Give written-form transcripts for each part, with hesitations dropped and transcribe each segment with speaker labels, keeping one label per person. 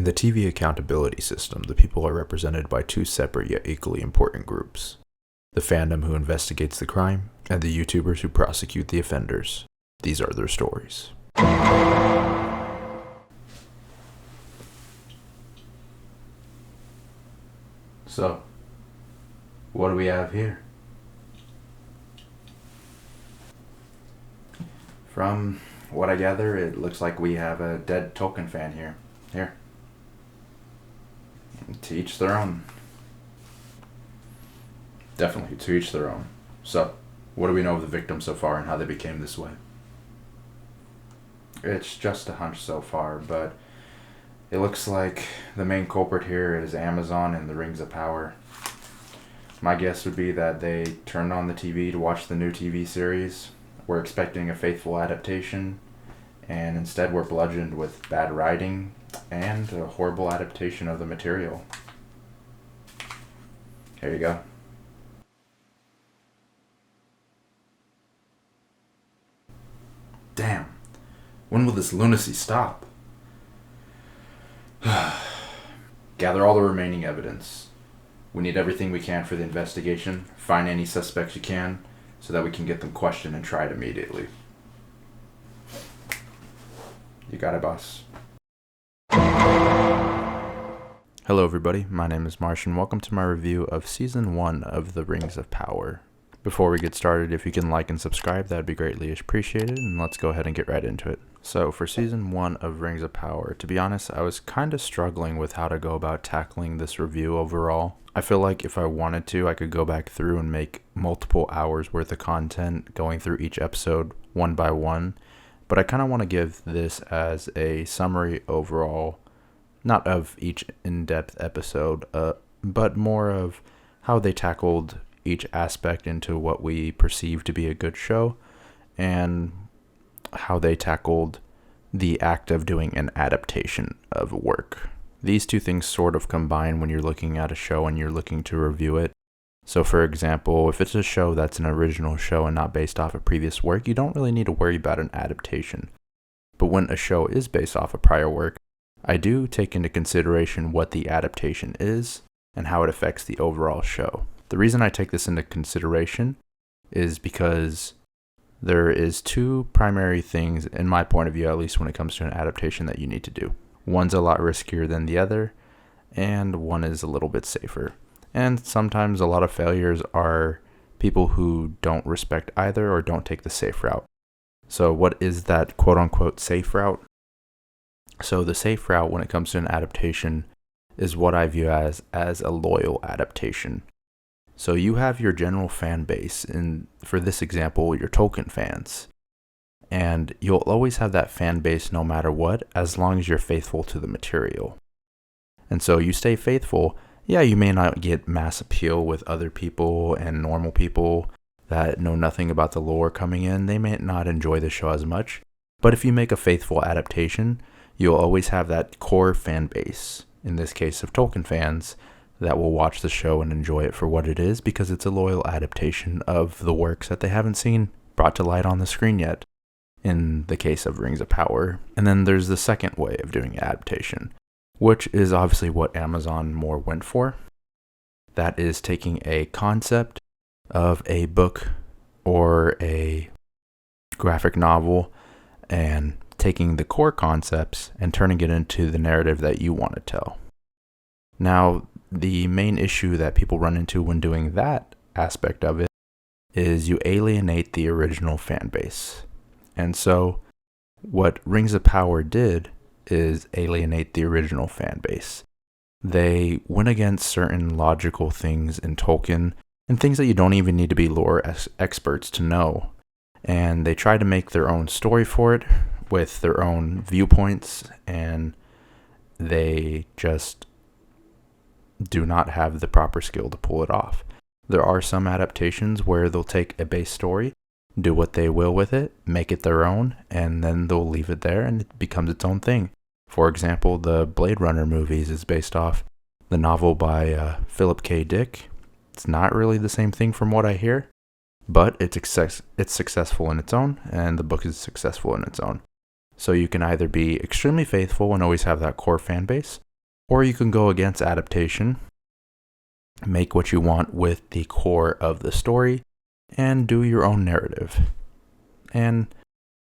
Speaker 1: In the TV accountability system, the people are represented by two separate yet equally important groups: the fandom who investigates the crime, and the YouTubers who prosecute the offenders. These are their stories. So, what do we have here? From what I gather, it looks like we have a dead Tolkien fan here. Here. To each their own. Definitely, to each their own. So, what do we know of the victim so far and how they became this way? It's just a hunch so far, but it looks like the main culprit here is Amazon and the Rings of Power. My guess would be that they turned on the TV to watch the new TV series, were expecting a faithful adaptation, and instead were bludgeoned with bad writing and a horrible adaptation of the material. Here you go. Damn. When will this lunacy stop? Gather all the remaining evidence. We need everything we can for the investigation. Find any suspects you can so that we can get them questioned and tried immediately. You got it, boss. Hello everybody, my name is Marsh and welcome to my review of Season 1 of The Rings of Power. Before we get started, if you can like and subscribe, that'd be greatly appreciated, and let's go ahead and get right into it. So, for Season 1 of Rings of Power, to be honest, I was kind of struggling with how to go about tackling this review overall. I feel like if I wanted to, I could go back through and make multiple hours worth of content going through each episode one by one, but I kind of want to give this as a summary overall, not of each in-depth episode, but more of how they tackled each aspect into what we perceive to be a good show, and how they tackled the act of doing an adaptation of work. These two things sort of combine when you're looking at a show and you're looking to review it. So for example, if it's a show that's an original show and not based off of previous work, you don't really need to worry about an adaptation. But when a show is based off of prior work, I do take into consideration what the adaptation is and how it affects the overall show. The reason I take this into consideration is because there is two primary things, in my point of view at least, when it comes to an adaptation that you need to do. One's a lot riskier than the other, and one is a little bit safer. And sometimes a lot of failures are people who don't respect either or don't take the safe route. So what is that quote-unquote safe route? So the safe route when it comes to an adaptation is what I view as a loyal adaptation. So you have your general fan base, and for this example, your Tolkien fans. And you'll always have that fan base no matter what, as long as you're faithful to the material. And so you stay faithful. Yeah, you may not get mass appeal with other people and normal people that know nothing about the lore coming in. They may not enjoy the show as much. But if you make a faithful adaptation, you'll always have that core fan base, in this case of Tolkien fans, that will watch the show and enjoy it for what it is because it's a loyal adaptation of the works that they haven't seen brought to light on the screen yet, in the case of Rings of Power. And then there's the second way of doing adaptation, which is obviously what Amazon more went for. That is taking a concept of a book or a graphic novel and taking the core concepts and turning it into the narrative that you want to tell. Now, the main issue that people run into when doing that aspect of it is you alienate the original fan base. And so what Rings of Power did is alienate the original fan base. They went against certain logical things in Tolkien and things that you don't even need to be lore experts to know. And they tried to make their own story for it with their own viewpoints, and they just do not have the proper skill to pull it off. There are some adaptations where they'll take a base story, do what they will with it, make it their own, and then they'll leave it there and it becomes its own thing. For example, the Blade Runner movies is based off the novel by Philip K. Dick. It's not really the same thing from what I hear, but it's successful in its own, and the book is successful in its own. So you can either be extremely faithful and always have that core fan base, Or you can go against adaptation, make what you want with the core of the story, and do your own narrative. And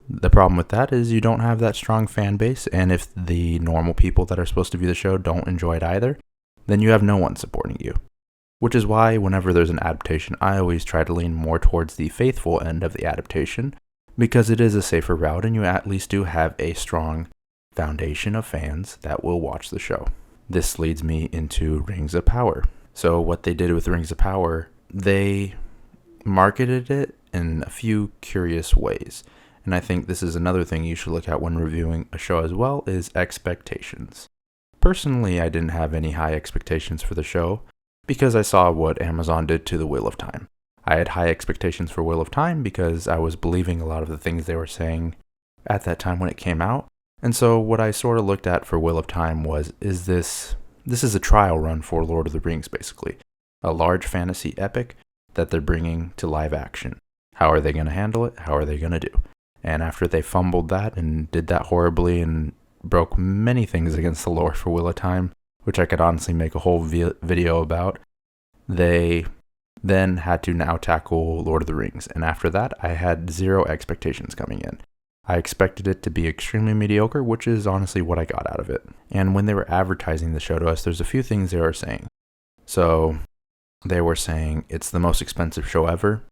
Speaker 1: the problem with that is you don't have that strong fan base, and if the normal people that are supposed to view the show don't enjoy it either, then you have no one supporting you. Which is why whenever there's an adaptation, I always try to lean more towards the faithful end of the adaptation, because it is a safer route and you at least do have a strong foundation of fans that will watch the show. This leads me into Rings of Power. So what they did with Rings of Power, they marketed it in a few curious ways. And I think this is another thing you should look at when reviewing a show as well, is expectations. Personally, I didn't have any high expectations for the show because I saw what Amazon did to The Wheel of Time. I had high expectations for Wheel of Time because I was believing a lot of the things they were saying at that time when it came out. And so what I sort of looked at for Wheel of Time was, this is a trial run for Lord of the Rings, basically. A large fantasy epic that they're bringing to live action. How are they going to handle it? How are they going to do? And after they fumbled that and did that horribly and broke many things against the lore for Wheel of Time, which I could honestly make a whole video about, they then had to now tackle Lord of the Rings. And after that, I had zero expectations coming in. I expected it to be extremely mediocre, which is honestly what I got out of it. And when they were advertising the show to us, there's a few things they were saying. So they were saying it's the most expensive show ever.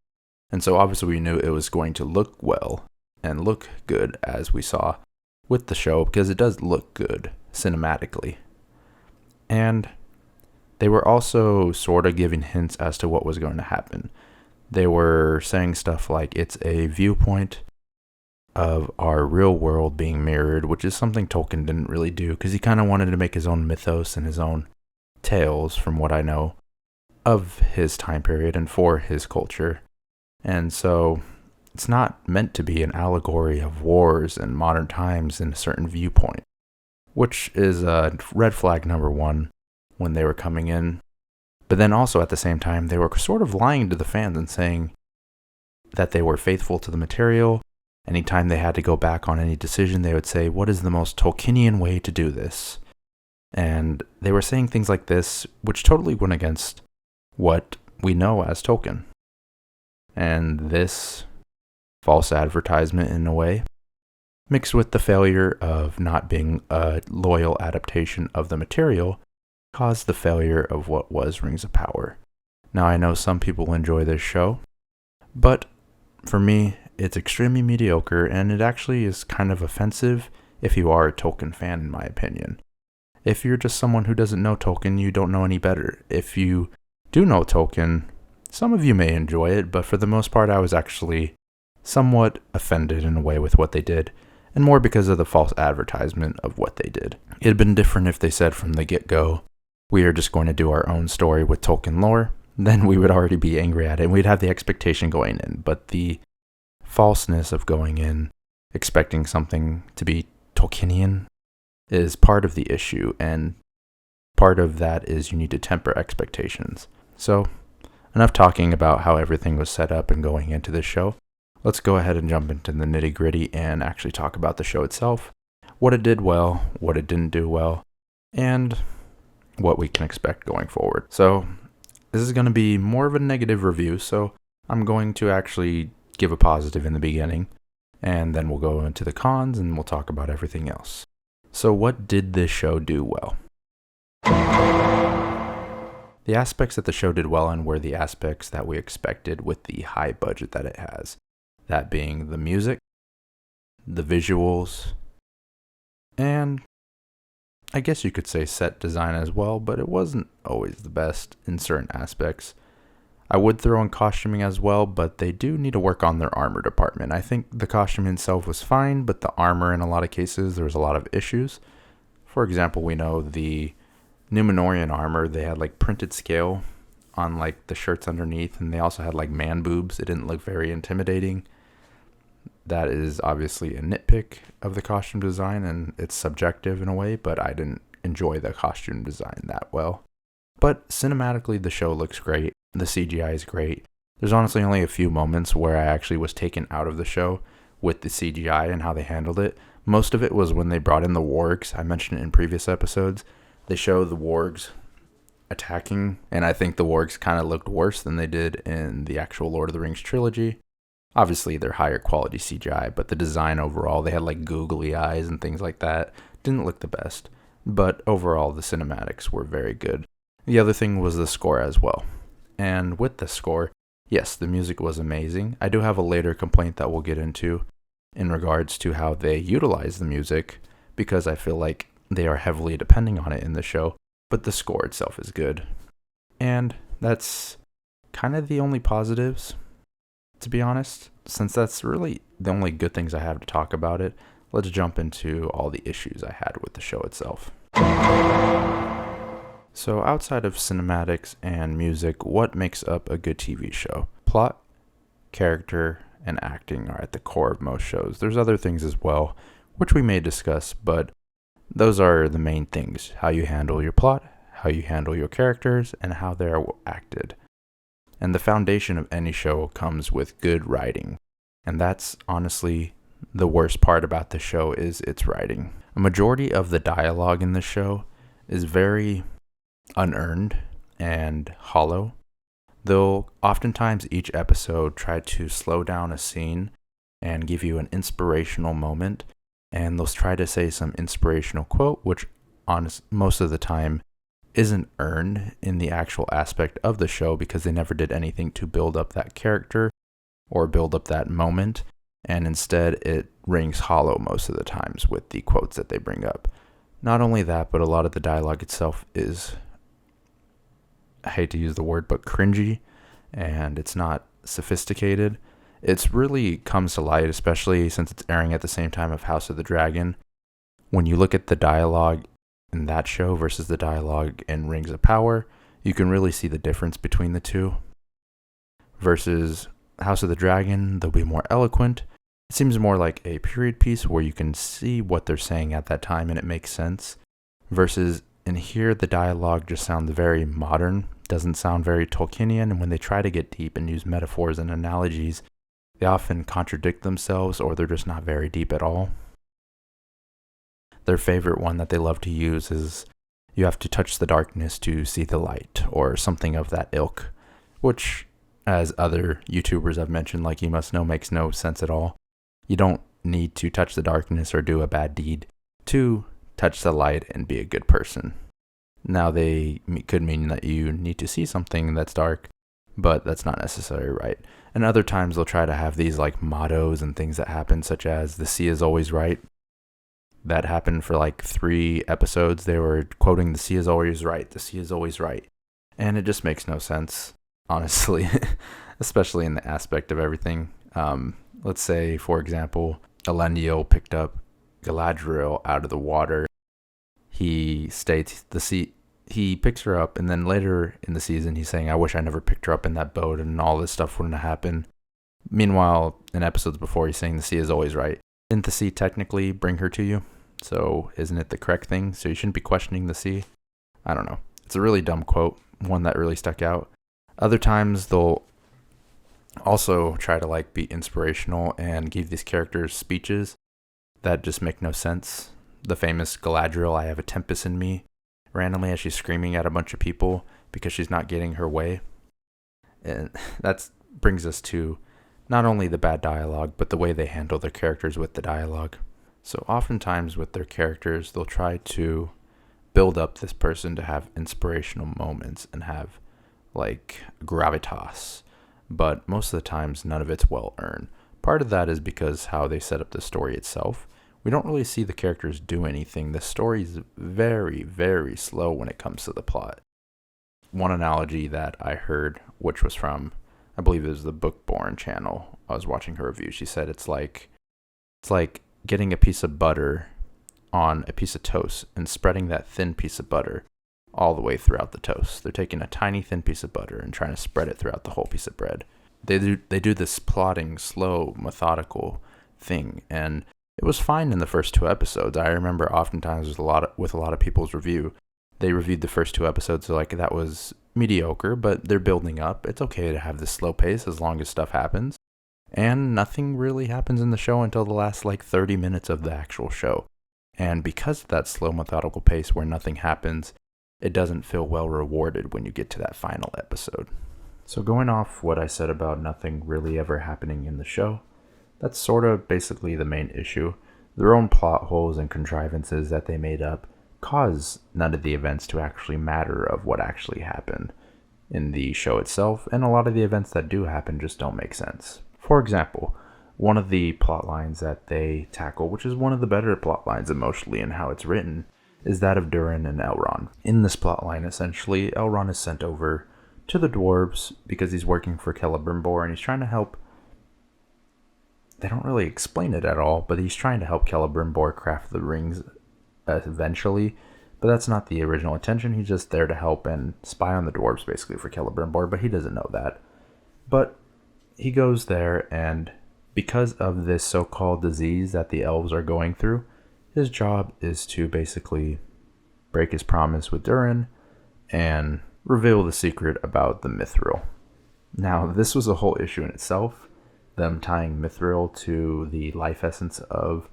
Speaker 1: And so obviously we knew it was going to look well and look good, as we saw with the show, because it does look good cinematically. And they were also sort of giving hints as to what was going to happen. They were saying stuff like it's a viewpoint of our real world being mirrored, which is something Tolkien didn't really do, because he kind of wanted to make his own mythos and his own tales, from what I know, of his time period and for his culture. And so it's not meant to be an allegory of wars and modern times in a certain viewpoint, which is red flag number one when they were coming in. But then also at the same time, they were sort of lying to the fans and saying that they were faithful to the material. Anytime they had to go back on any decision, they would say, what is the most Tolkienian way to do this? And they were saying things like this, which totally went against what we know as Tolkien. And this false advertisement, in a way, mixed with the failure of not being a loyal adaptation of the material, caused the failure of what was Rings of Power. Now, I know some people enjoy this show, but for me, it's extremely mediocre, and it actually is kind of offensive if you are a Tolkien fan, in my opinion. If you're just someone who doesn't know Tolkien, you don't know any better. If you do know Tolkien, some of you may enjoy it, but for the most part, I was actually somewhat offended in a way with what they did, and more because of the false advertisement of what they did. It had been different if they said from the get-go, we are just going to do our own story with Tolkien lore, then we would already be angry at it, and we'd have the expectation going in. But the falseness of going in, expecting something to be Tolkienian, is part of the issue, and part of that is you need to temper expectations. So, enough talking about how everything was set up and going into this show. Let's go ahead and jump into the nitty-gritty and actually talk about the show itself, what it did well, what it didn't do well, and what we can expect going forward. So, this is going to be more of a negative review, so I'm going to actually give a positive in the beginning, and then we'll go into the cons and we'll talk about everything else. So what did this show do well? The aspects that the show did well in were the aspects that we expected with the high budget that it has. That being the music, the visuals, and I guess you could say set design as well, but it wasn't always the best in certain aspects. I would throw in costuming as well, but they do need to work on their armor department. I think the costume itself was fine, but the armor in a lot of cases, there was a lot of issues. For example, we know the Númenórean armor, they had like printed scale on like the shirts underneath, and they also had like man boobs. It didn't look very intimidating. That is obviously a nitpick of the costume design, and it's subjective in a way, but I didn't enjoy the costume design that well. But cinematically, the show looks great. The CGI is great. There's honestly only a few moments where I actually was taken out of the show with the CGI and how they handled it. Most of it was when they brought in the wargs. I mentioned it in previous episodes. They show the wargs attacking, and I think the wargs kind of looked worse than they did in the actual Lord of the Rings trilogy. Obviously, they're higher quality CGI, but the design overall, they had like googly eyes and things like that. Didn't look the best, but overall, the cinematics were very good. The other thing was the score as well. And with the score, yes, the music was amazing. I do have a later complaint that we'll get into in regards to how they utilize the music, because I feel like they are heavily depending on it in the show, but the score itself is good. And that's kind of the only positives, to be honest. Since that's really the only good things I have to talk about it, let's jump into all the issues I had with the show itself. So outside of cinematics and music, what makes up a good TV show? Plot, character, and acting are at the core of most shows. There's other things as well, which we may discuss, but those are the main things. How you handle your plot, how you handle your characters, and how they're acted. And the foundation of any show comes with good writing. And that's honestly the worst part about the show is its writing. A majority of the dialogue in the show is very unearned and hollow. They'll oftentimes each episode try to slow down a scene and give you an inspirational moment, and they'll try to say some inspirational quote, which most of the time isn't earned in the actual aspect of the show because they never did anything to build up that character or build up that moment, and instead it rings hollow most of the times with the quotes that they bring up. Not only that, but a lot of the dialogue itself is, I hate to use the word, but cringy, and it's not sophisticated. It's really comes to light, especially since it's airing at the same time of House of the Dragon. When you look at the dialogue in that show versus the dialogue in Rings of Power, you can really see the difference between the two. Versus House of the Dragon, they'll be more eloquent. It seems more like a period piece where you can see what they're saying at that time and it makes sense. Versus in here, the dialogue just sounds very modern, doesn't sound very Tolkienian, and when they try to get deep and use metaphors and analogies, they often contradict themselves or they're just not very deep at all. Their favorite one that they love to use is, you have to touch the darkness to see the light, or something of that ilk, which, as other YouTubers have mentioned, like You Must Know, makes no sense at all. You don't need to touch the darkness or do a bad deed to touch the light and be a good person. Now, they could mean that you need to see something that's dark, but that's not necessarily right. And other times they'll try to have these like mottos and things that happen, such as the sea is always right. That happened for like 3 episodes. They were quoting the sea is always right, the sea is always right. And it just makes no sense, honestly, especially in the aspect of everything. Let's say, for example, Elendil picked up Galadriel out of the water. He states he picks her up, and then later in the season he's saying, I wish I never picked her up in that boat and all this stuff wouldn't have happened. Meanwhile, in episodes before, he's saying the sea is always right. Didn't the sea technically bring her to you? So isn't it the correct thing? So you shouldn't be questioning the sea? I don't know. It's a really dumb quote, one that really stuck out. Other times they'll also try to like be inspirational and give these characters speeches that just make no sense. The famous Galadriel, I have a tempest in me, randomly as she's screaming at a bunch of people because she's not getting her way. And that brings us to not only the bad dialogue, but the way they handle their characters with the dialogue. So oftentimes with their characters, they'll try to build up this person to have inspirational moments and have like gravitas. But most of the times, none of it's well earned. Part of that is because how they set up the story itself. We don't really see the characters do anything. The story's very, very slow when it comes to the plot. One analogy that I heard, which was from, I believe it was the Bookborn channel. I was watching her review. She said it's like getting a piece of butter on a piece of toast and spreading that thin piece of butter all the way throughout the toast. They're taking a tiny thin piece of butter and trying to spread it throughout the whole piece of bread. They do this plotting, slow, methodical thing, and it was fine in the first 2 episodes. I remember oftentimes with a lot of people's review, they reviewed the first 2 episodes, like that was mediocre, but they're building up. It's okay to have this slow pace as long as stuff happens. And nothing really happens in the show until the last like 30 minutes of the actual show. And because of that slow, methodical pace where nothing happens, it doesn't feel well rewarded when you get to that final episode. So going off what I said about nothing really ever happening in the show, that's sort of basically the main issue. Their own plot holes and contrivances that they made up cause none of the events to actually matter of what actually happened in the show itself, and a lot of the events that do happen just don't make sense. For example, one of the plot lines that they tackle, which is one of the better plot lines emotionally in how it's written, is that of Durin and Elrond. In this plot line, essentially, Elrond is sent over to the dwarves because he's working for Celebrimbor and he's trying to help. They don't really explain it at all, but he's trying to help Celebrimbor craft the rings eventually. But that's not the original intention. He's just there to help and spy on the dwarves, basically, for Celebrimbor, but he doesn't know that. But he goes there, and because of this so-called disease that the elves are going through, his job is to basically break his promise with Durin and reveal the secret about the Mithril. Now, this was a whole issue in itself, them tying Mithril to the life essence of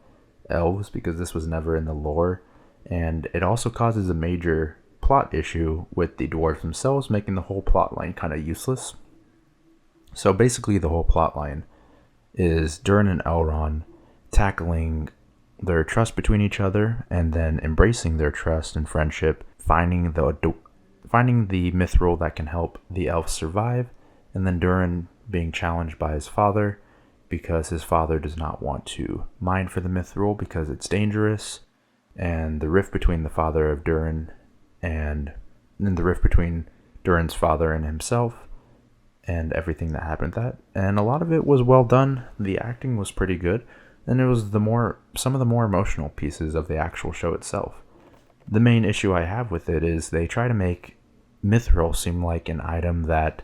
Speaker 1: elves, because this was never in the lore, and it also causes a major plot issue with the dwarves themselves, making the whole plot line kind of useless. So basically the whole plot line is Durin and Elrond tackling their trust between each other and then embracing their trust and friendship, finding the mithril that can help the elves survive, and then Durin being challenged by his father because his father does not want to mine for the mithril because it's dangerous, and the rift between the father of Durin and then the rift between Durin's father and himself, and everything that happened with that. And a lot of it was well done. The acting was pretty good, and it was some of the more emotional pieces of the actual show itself. The main issue I have with it is they try to make mithril seem like an item that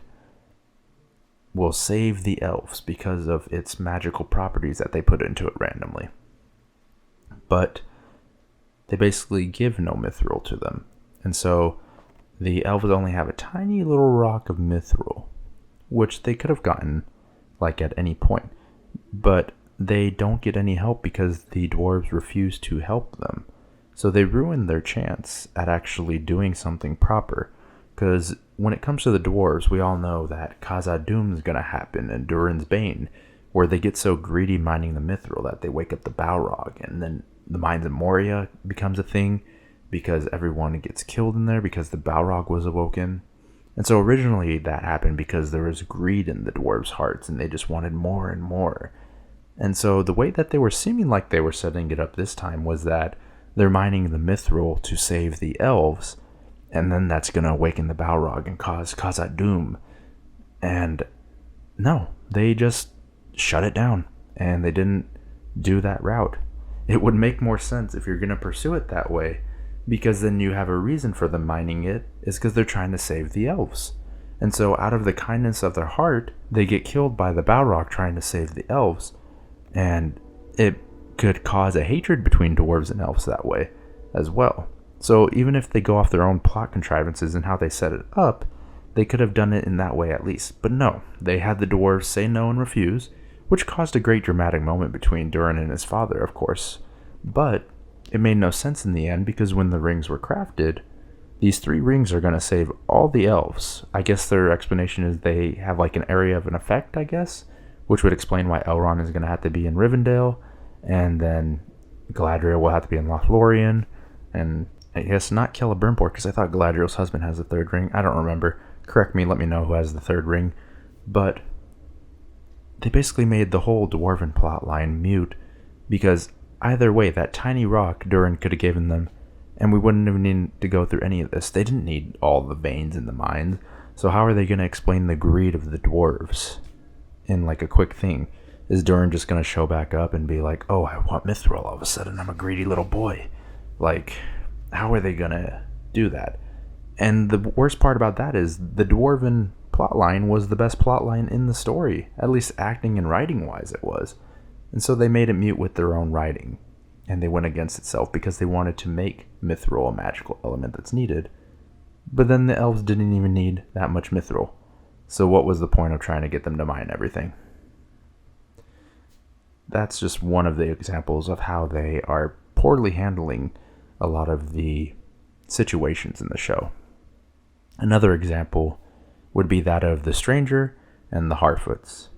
Speaker 1: will save the elves because of its magical properties that they put into it randomly. But they basically give no mithril to them. And so the elves only have a tiny little rock of mithril, which they could have gotten like at any point. But they don't get any help because the dwarves refuse to help them. So they ruin their chance at actually doing something proper. Because when it comes to the dwarves, we all know that Khazad-dûm is going to happen in Durin's Bane, where they get so greedy mining the mithril that they wake up the Balrog, and then the Mines of Moria becomes a thing because everyone gets killed in there because the Balrog was awoken. And so originally that happened because there was greed in the dwarves' hearts and they just wanted more and more. And so the way that they were seeming like they were setting it up this time was that they're mining the mithril to save the elves, and then that's going to awaken the Balrog and cause Khazad-dûm. And no, they just shut it down, and they didn't do that route. It would make more sense if you're going to pursue it that way, because then you have a reason for them mining it, is because they're trying to save the elves. And so out of the kindness of their heart, they get killed by the Balrog trying to save the elves, and it could cause a hatred between dwarves and elves that way as well. So even if they go off their own plot contrivances and how they set it up, they could have done it in that way at least. But no, they had the dwarves say no and refuse, which caused a great dramatic moment between Durin and his father, of course. But it made no sense in the end, because when the rings were crafted, these 3 rings are going to save all the elves. I guess their explanation is they have like an area of an effect, I guess, which would explain why Elrond is going to have to be in Rivendell, and then Galadriel will have to be in Lothlorien, and I guess not Celebrimbor, because I thought Galadriel's husband has the 3rd ring. I don't remember. Correct me, let me know who has the 3rd ring. But they basically made the whole dwarven plot line mute, because either way, that tiny rock Durin could have given them, and we wouldn't have needed to go through any of this. They didn't need all the veins in the mines, so how are they going to explain the greed of the dwarves in like a quick thing? Is Durin just going to show back up and be like, oh, I want mithril all of a sudden, I'm a greedy little boy? Like, how are they going to do that? And the worst part about that is the dwarven plotline was the best plotline in the story, at least acting and writing wise it was. And so they made it mute with their own writing, and they went against itself because they wanted to make mithril a magical element that's needed. But then the elves didn't even need that much mithril, so what was the point of trying to get them to mine everything? That's just one of the examples of how they are poorly handling a lot of the situations in the show. Another example would be that of the Stranger and the Harfoots.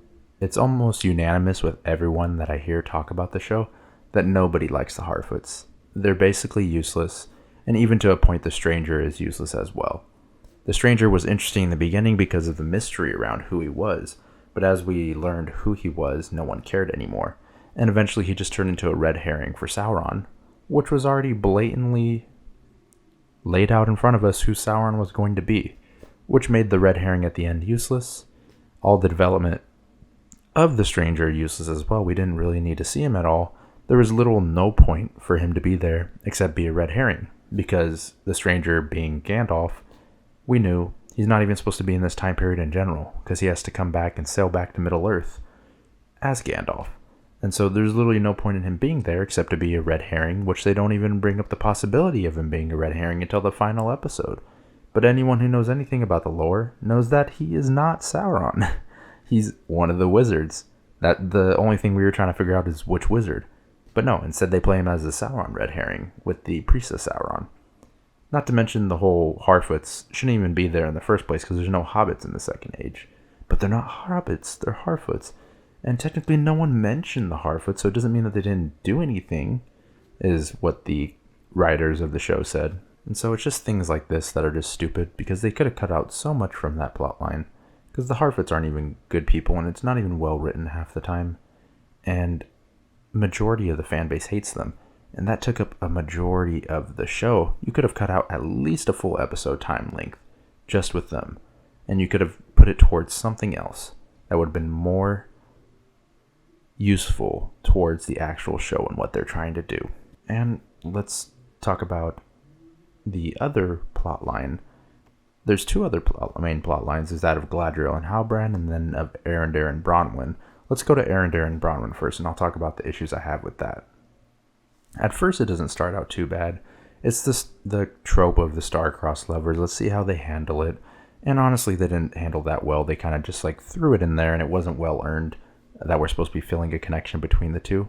Speaker 1: It's almost unanimous with everyone that I hear talk about the show that nobody likes the Harfoots. They're basically useless, and even to a point the Stranger is useless as well. The Stranger was interesting in the beginning because of the mystery around who he was, but as we learned who he was, no one cared anymore, and eventually he just turned into a red herring for Sauron, which was already blatantly laid out in front of us who Sauron was going to be, which made the red herring at the end useless. All the development of the Stranger useless as well. We didn't really need to see him at all. There was little no point for him to be there except be a red herring, because the Stranger being Gandalf, we knew he's not even supposed to be in this time period in general, because he has to come back and sail back to Middle-earth as Gandalf. And so there's literally no point in him being there except to be a red herring, which they don't even bring up the possibility of him being a red herring until the final episode. But anyone who knows anything about the lore knows that he is not Sauron. He's one of the wizards. That the only thing we were trying to figure out is which wizard. But no, instead they play him as the Sauron red herring with the priestess Sauron. Not to mention the whole Harfoots shouldn't even be there in the first place because there's no hobbits in the Second Age. But they're not hobbits, they're Harfoots. And technically no one mentioned the Harfoots, so it doesn't mean that they didn't do anything, is what the writers of the show said. And so it's just things like this that are just stupid, because they could have cut out so much from that plotline. Because the Harfoots aren't even good people, and it's not even well written half the time. And majority of the fan base hates them. And that took up a majority of the show. You could have cut out at least a full episode time length just with them. And you could have put it towards something else that would have been more useful towards the actual show and what they're trying to do. And let's talk about the other plot line. There's two other main plot lines. There's that of Galadriel and Halbrand, and then of Arondir and Bronwyn. Let's go to Arondir and Bronwyn first, and I'll talk about the issues I have with that. At first, it doesn't start out too bad. It's the trope of the star-crossed lovers. Let's see how they handle it. And honestly, they didn't handle that well. They kind of just like threw it in there, and it wasn't well earned that we're supposed to be feeling a connection between the two.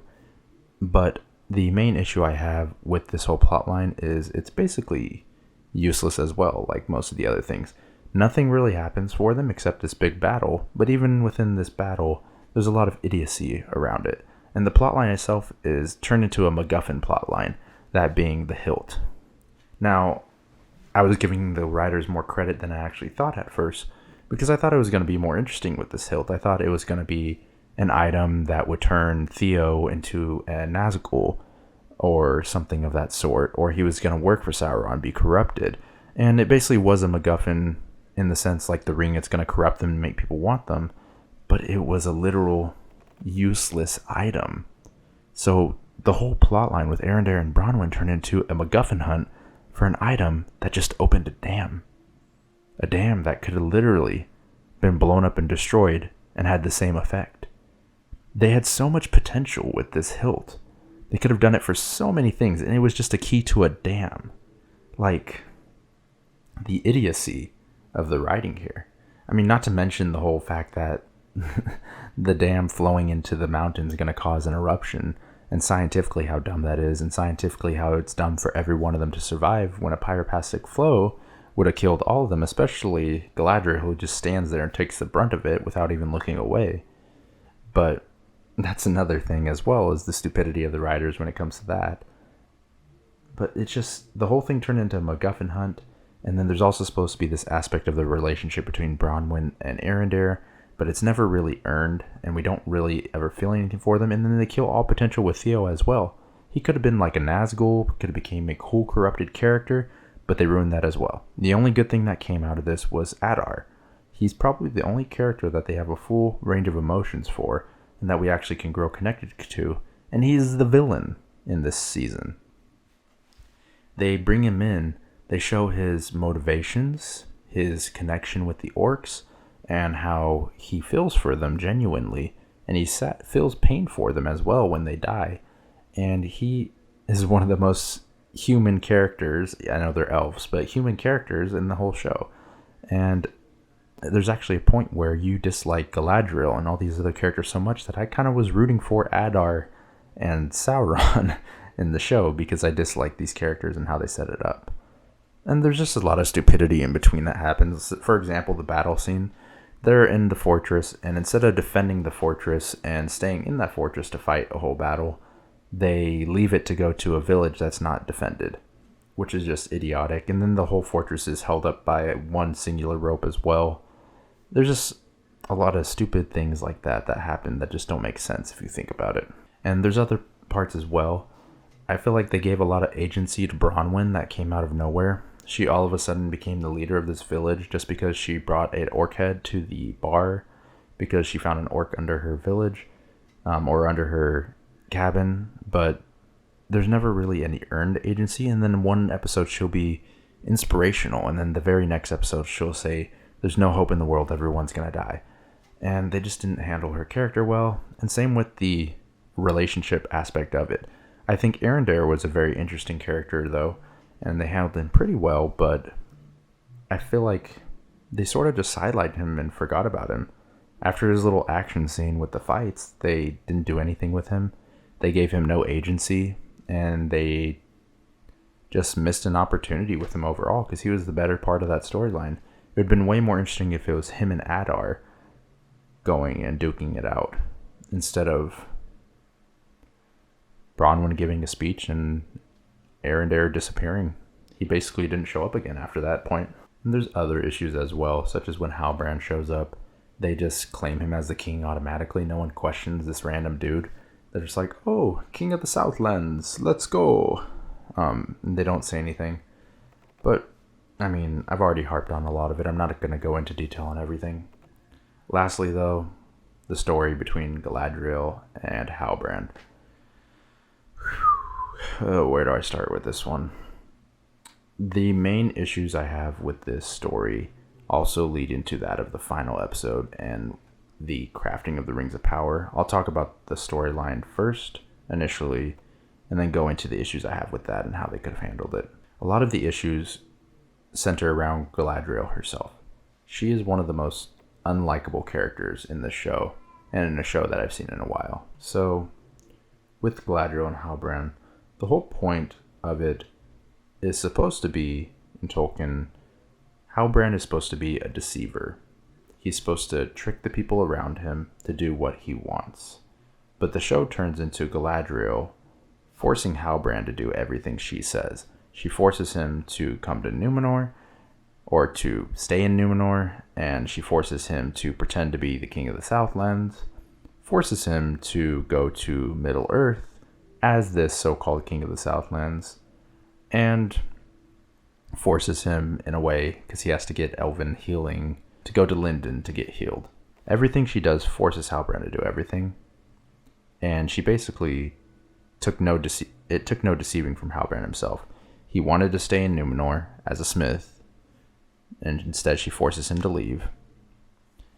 Speaker 1: But the main issue I have with this whole plotline is it's basically useless as well, like most of the other things. Nothing really happens for them except this big battle, but even within this battle, there's a lot of idiocy around it. And the plotline itself is turned into a MacGuffin plotline, that being the hilt. Now, I was giving the writers more credit than I actually thought at first, because I thought it was going to be more interesting with this hilt. I thought it was going to be an item that would turn Theo into a Nazgul or something of that sort, or he was going to work for Sauron, be corrupted. And it basically was a MacGuffin in the sense like the ring, it's going to corrupt them and make people want them, but it was a literal useless item. So the whole plotline with Arondir and Bronwyn turned into a MacGuffin hunt for an item that just opened a dam. A dam that could have literally been blown up and destroyed and had the same effect. They had so much potential with this hilt. They could have done it for so many things, and it was just a key to a dam. Like, the idiocy of the writing here. I mean, not to mention the whole fact that the dam flowing into the mountain is going to cause an eruption, and scientifically how dumb that is, and scientifically how it's dumb for every one of them to survive when a pyroclastic flow would have killed all of them, especially Galadriel, who just stands there and takes the brunt of it without even looking away. But that's another thing as well, is the stupidity of the writers when it comes to that. But it's just, the whole thing turned into a MacGuffin hunt, and then there's also supposed to be this aspect of the relationship between Bronwyn and Arondir, but it's never really earned, and we don't really ever feel anything for them, and then they kill all potential with Theo as well. He could have been like a Nazgul, could have became a cool corrupted character, but they ruined that as well. The only good thing that came out of this was Adar. He's probably the only character that they have a full range of emotions for, and that we actually can grow connected to, and he's the villain in this season. They bring him in, they show his motivations, his connection with the orcs, and how he feels for them genuinely, and he feels pain for them as well when they die. And he is one of the most human characters, I know they're elves, but human characters in the whole show. And there's actually a point where you dislike Galadriel and all these other characters so much that I kind of was rooting for Adar and Sauron in the show because I dislike these characters and how they set it up. And there's just a lot of stupidity in between that happens. For example, the battle scene. They're in the fortress, and instead of defending the fortress and staying in that fortress to fight a whole battle, they leave it to go to a village that's not defended, which is just idiotic. And then the whole fortress is held up by one singular rope as well. There's just a lot of stupid things like that happen that just don't make sense if you think about it. And there's other parts as well. I feel like they gave a lot of agency to Bronwyn that came out of nowhere. She all of a sudden became the leader of this village just because she brought an orc head to the bar because she found an orc under her village, or under her cabin. But there's never really any earned agency. And then one episode she'll be inspirational, and then the very next episode she'll say, "There's no hope in the world, everyone's gonna die." And they just didn't handle her character well. And same with the relationship aspect of it. I think Arendelle was a very interesting character though, and they handled him pretty well, but I feel like they sort of just sidelined him and forgot about him. After his little action scene with the fights, they didn't do anything with him. They gave him no agency, and they just missed an opportunity with him overall because he was the better part of that storyline. It would have been way more interesting if it was him and Adar going and duking it out instead of Bronwyn giving a speech and Arendelle disappearing. He basically didn't show up again after that point. And there's other issues as well, such as when Halbrand shows up, they just claim him as the king automatically. No one questions this random dude. They're just like, "Oh, King of the Southlands, let's go." And they don't say anything. But, I mean, I've already harped on a lot of it. I'm not going to go into detail on everything. Lastly, though, the story between Galadriel and Halbrand. Oh, where do I start with this one? The main issues I have with this story also lead into that of the final episode and the crafting of the Rings of Power. I'll talk about the storyline first, initially, and then go into the issues I have with that and how they could have handled it. A lot of the issues center around Galadriel herself. She is one of the most unlikable characters in this show, and in a show that I've seen in a while. So, with Galadriel and Halbrand, the whole point of it is supposed to be, in Tolkien, Halbrand is supposed to be a deceiver. He's supposed to trick the people around him to do what he wants. But the show turns into Galadriel forcing Halbrand to do everything she says. She forces him to come to Numenor, or to stay in Numenor, and she forces him to pretend to be the King of the Southlands, forces him to go to Middle-earth as this so-called King of the Southlands, and forces him in a way, because he has to get elven healing, to go to Lindon to get healed. Everything she does forces Halbrand to do everything, and she basically took no deceiving from Halbrand himself. He wanted to stay in Numenor as a smith, and instead she forces him to leave.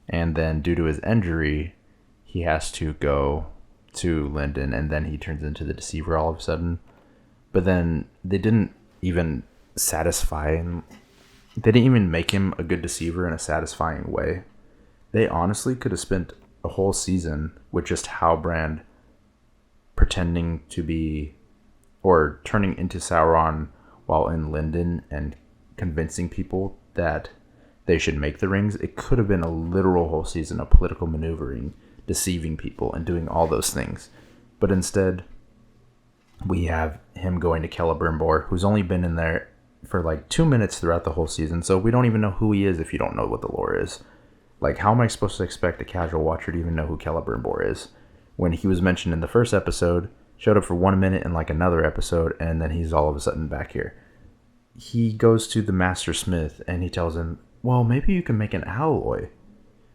Speaker 1: And then due to his injury, he has to go to Lindon, and then he turns into the deceiver all of a sudden. But then they didn't even satisfy him. They didn't even make him a good deceiver in a satisfying way. They honestly could have spent a whole season with just Halbrand pretending to be, or turning into Sauron while in Lindon and convincing people that they should make the rings. It could have been a literal whole season of political maneuvering, deceiving people, and doing all those things. But instead, we have him going to Celebrimbor, who's only been in there for like 2 minutes throughout the whole season, so we don't even know who he is if you don't know what the lore is. Like, how am I supposed to expect a casual watcher to even know who Celebrimbor is? When he was mentioned in the first episode, showed up for 1 minute in like another episode, and then he's all of a sudden back here. He goes to the Master Smith, and he tells him, well, maybe you can make an alloy.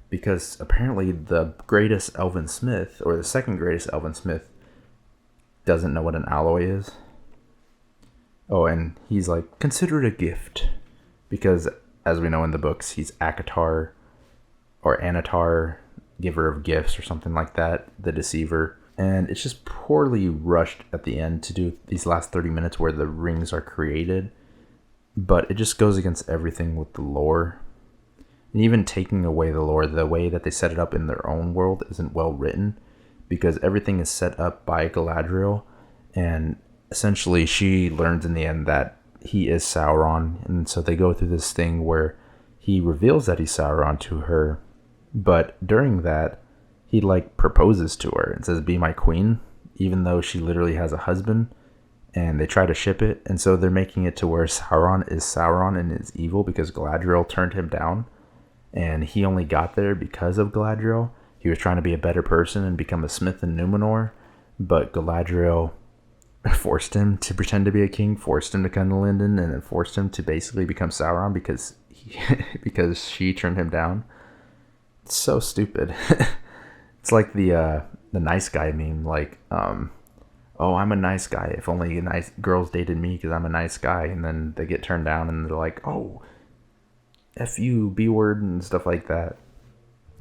Speaker 1: Because apparently the greatest elven smith, or the second greatest elven smith, doesn't know what an alloy is. Oh, and he's like, consider it a gift. Because, as we know in the books, he's Akatar, or Anatar, giver of gifts, or something like that, the deceiver. And it's just poorly rushed at the end to do these last 30 minutes where the rings are created. But it just goes against everything with the lore. And even taking away the lore, the way that they set it up in their own world isn't well written, because everything is set up by Galadriel, and essentially she learns in the end that he is Sauron, and so they go through this thing where he reveals that he's Sauron to her, but during that he like proposes to her and says, "Be my queen," even though she literally has a husband, and they try to ship it. And so they're making it to where Sauron is Sauron and is evil because Galadriel turned him down, and he only got there because of Galadriel. He was trying to be a better person and become a smith in Numenor, but Galadriel forced him to pretend to be a king, forced him to come to Lindon, and then forced him to basically become Sauron because she turned him down. It's so stupid. It's like the nice guy meme, like, oh, I'm a nice guy. If only nice girls dated me because I'm a nice guy, and then they get turned down and they're like, oh, F you, B word, and stuff like that.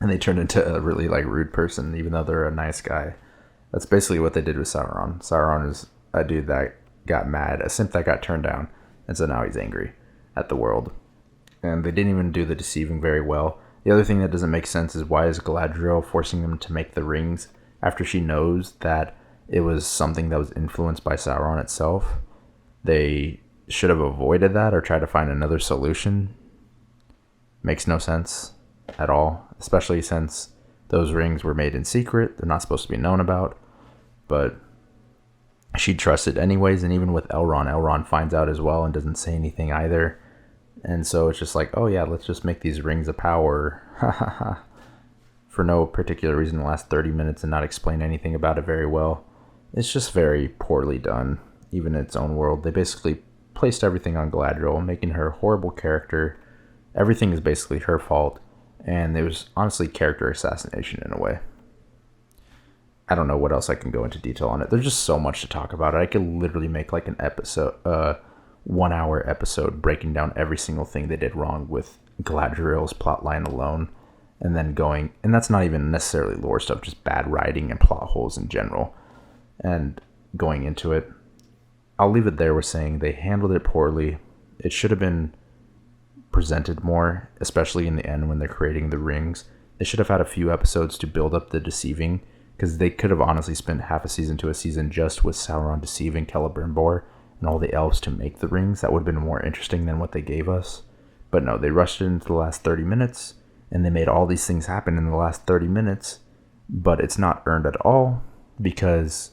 Speaker 1: And they turn into a really like rude person, even though they're a nice guy. That's basically what they did with Sauron. Sauron is a dude that got mad, a simp that got turned down, and so now he's angry at the world. And they didn't even do the deceiving very well. The other thing that doesn't make sense is why is Galadriel forcing them to make the rings after she knows that it was something that was influenced by Sauron itself? They should have avoided that or tried to find another solution. Makes no sense at all, especially since those rings were made in secret. They're not supposed to be known about, but she trusts it anyways. And even with Elrond finds out as well and doesn't say anything either. And so it's just like, oh yeah, let's just make these rings of power for no particular reason the last 30 minutes and not explain anything about it very well. It's just very poorly done, even in its own world. They basically placed everything on Galadriel, making her a horrible character. Everything is basically her fault, and it was honestly character assassination in a way. I don't know what else I can go into detail on it. There's just so much to talk about it. I could literally make like an episode, 1 hour episode breaking down every single thing they did wrong with Galadriel's plotline alone, and then going, and that's not even necessarily lore stuff, just bad writing and plot holes in general. And going into it, I'll leave it there with saying they handled it poorly. It should have been presented more, especially in the end when they're creating the rings. They should have had a few episodes to build up the deceiving, because they could have honestly spent half a season to a season just with Sauron deceiving Celebrimbor and all the elves to make the rings. That would have been more interesting than what they gave us. But no, they rushed it into the last 30 minutes, and they made all these things happen in the last 30 minutes, but it's not earned at all, because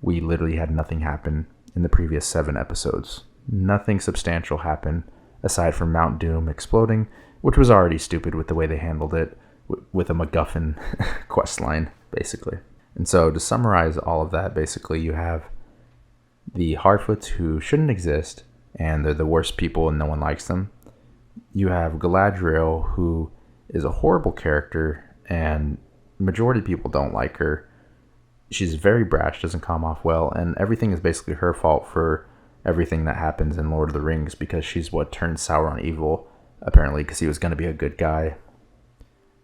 Speaker 1: we literally had nothing happen in the previous 7 episodes. Nothing substantial happened, aside from Mount Doom exploding, which was already stupid with the way they handled it, with a MacGuffin questline, basically. And so, to summarize all of that, basically, you have the Harfoots who shouldn't exist, and they're the worst people and no one likes them. You have Galadriel, who is a horrible character, and majority of people don't like her. She's very brash, doesn't come off well, and everything is basically her fault for everything that happens in Lord of the Rings, because she's what turned Sauron evil, apparently, because he was going to be a good guy.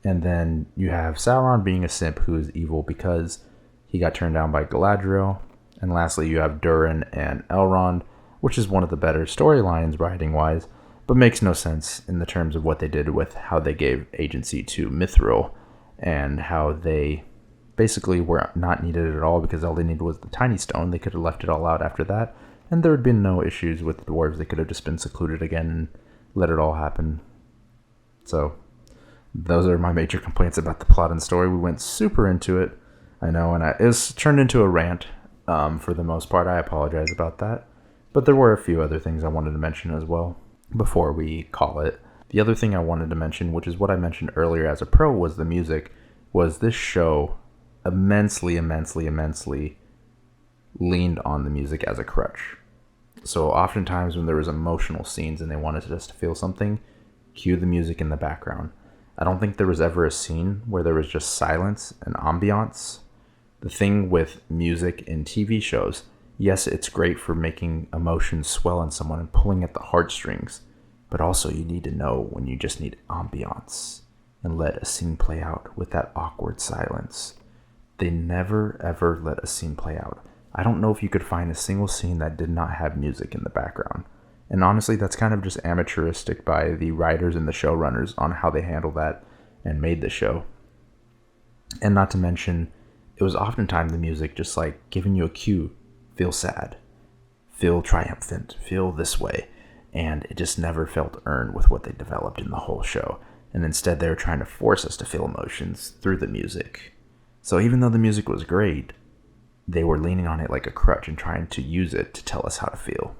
Speaker 1: And then you have Sauron being a simp who is evil because he got turned down by Galadriel. And lastly, you have Durin and Elrond, which is one of the better storylines writing-wise, but makes no sense in the terms of what they did with how they gave agency to Mithril, and how they basically were not needed at all because all they needed was the Tiny Stone. They could have left it all out after that, and there would have been no issues with the dwarves. They could have just been secluded again and let it all happen. So those are my major complaints about the plot and story. We went super into it, I know, and it was turned into a rant for the most part. I apologize about that. But there were a few other things I wanted to mention as well before we call it. The other thing I wanted to mention, which is what I mentioned earlier as a pro, was the music. Was this show immensely leaned on the music as a crutch. So oftentimes when there was emotional scenes and they wanted us to feel something, cue the music in the background. I don't think there was ever a scene where there was just silence and ambiance. The thing with music in TV shows, yes, it's great for making emotions swell in someone and pulling at the heartstrings, but also you need to know when you just need ambiance and let a scene play out with that awkward silence. They never ever let a scene play out. I don't know if you could find a single scene that did not have music in the background. And honestly, that's kind of just amateuristic by the writers and the showrunners on how they handle that and made the show. And not to mention, it was oftentimes the music just like giving you a cue, feel sad. feel triumphant, feel this way. And it just never felt earned with what they developed in the whole show. And instead, they were trying to force us to feel emotions through the music. So even though the music was great, they were leaning on it like a crutch and trying to use it to tell us how to feel,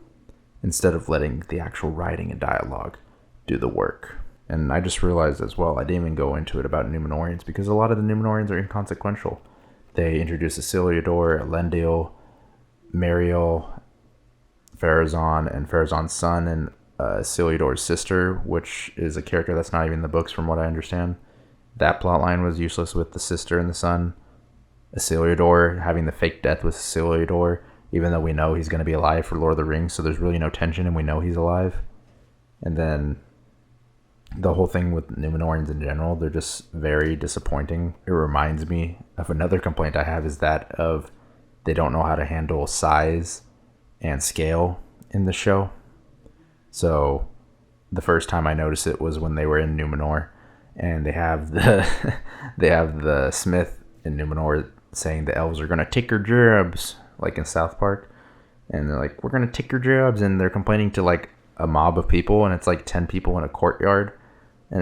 Speaker 1: instead of letting the actual writing and dialogue do the work. And I just realized as well, I didn't even go into it about Numenorians, because a lot of the Numenorians are inconsequential. They introduce Isildur, Elendil, Mariel, Pharazôn, and Pharazôn's son, and Isildur's sister, which is a character that's not even in the books from what I understand. That plotline was useless with the sister and the son. Isildur having the fake death with Isildur, even though we know he's going to be alive for Lord of the Rings, so there's really no tension and we know he's alive. And then the whole thing with Numenorians in general, they're just very disappointing. It reminds me of another complaint I have, is that of they don't know how to handle size and scale in the show. So the first time I noticed it was when they were in Numenor, and they have the Smith in Numenor saying the elves are gonna take your jobs, like in South Park, and they're like, we're gonna take your jobs, and they're complaining to like a mob of people, and it's like 10 people in a courtyard,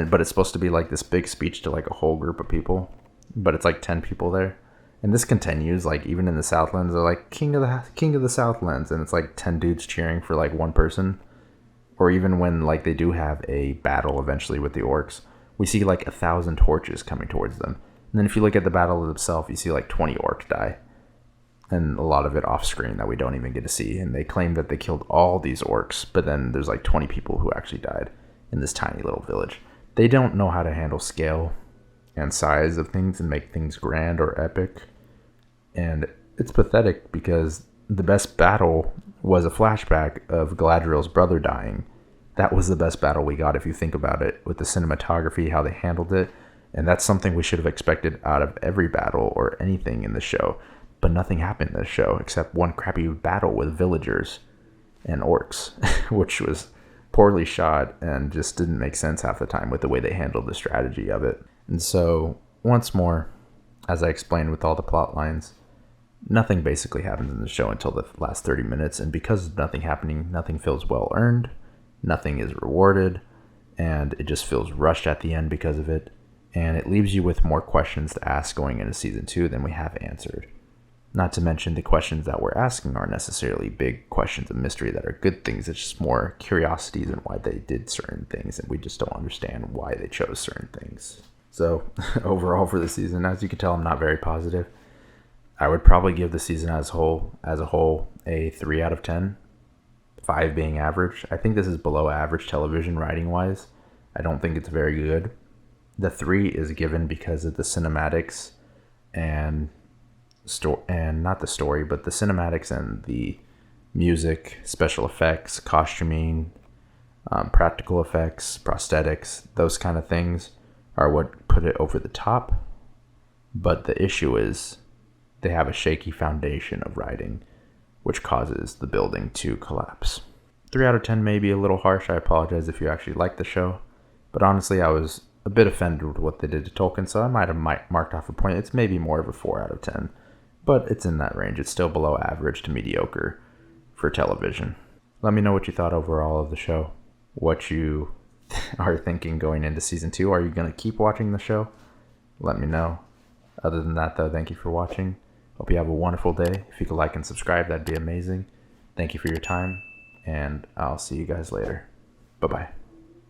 Speaker 1: but it's supposed to be like this big speech to like a whole group of people, but it's like 10 people there. And this continues, like even in the Southlands, they're like king of the Southlands, and it's like 10 dudes cheering for like one person. Or even when like they do have a battle eventually with the orcs, we see like 1,000 torches coming towards them. And then if you look at the battle itself, you see like 20 orcs die, and a lot of it off screen that we don't even get to see. And they claim that they killed all these orcs, but then there's like 20 people who actually died in this tiny little village. They don't know how to handle scale and size of things and make things grand or epic. And it's pathetic, because the best battle was a flashback of Galadriel's brother dying. That was the best battle we got, if you think about it, with the cinematography, how they handled it. And that's something we should have expected out of every battle or anything in the show. But nothing happened in this show except one crappy battle with villagers and orcs, which was poorly shot and just didn't make sense half the time with the way they handled the strategy of it. And so, once more, as I explained with all the plot lines, nothing basically happens in the show until the last 30 minutes. And because of nothing happening, nothing feels well earned, nothing is rewarded, and it just feels rushed at the end because of it. And it leaves you with more questions to ask going into season 2 than we have answered. Not to mention the questions that we're asking aren't necessarily big questions of mystery that are good things. It's just more curiosities and why they did certain things, and we just don't understand why they chose certain things. So overall for the season, as you can tell, I'm not very positive. I would probably give the season as a whole a 3 out of 10, 5 being average. I think this is below average television writing wise. I don't think it's very good. The 3 is given because of the cinematics and not the story, but the cinematics and the music, special effects, costuming, practical effects, prosthetics, those kind of things are what put it over the top. But the issue is they have a shaky foundation of writing, which causes the building to collapse. 3 out of 10 may be a little harsh. I apologize if you actually like the show. But honestly, I was a bit offended with what they did to Tolkien, so I might have marked off a point. It's maybe more of a 4 out of 10. But it's in that range. It's still below average to mediocre for television. Let me know what you thought overall of the show. What you are thinking going into season 2. Are you going to keep watching the show? Let me know. Other than that, though, thank you for watching. Hope you have a wonderful day. If you could like and subscribe, that'd be amazing. Thank you for your time, and I'll see you guys later. Bye-bye.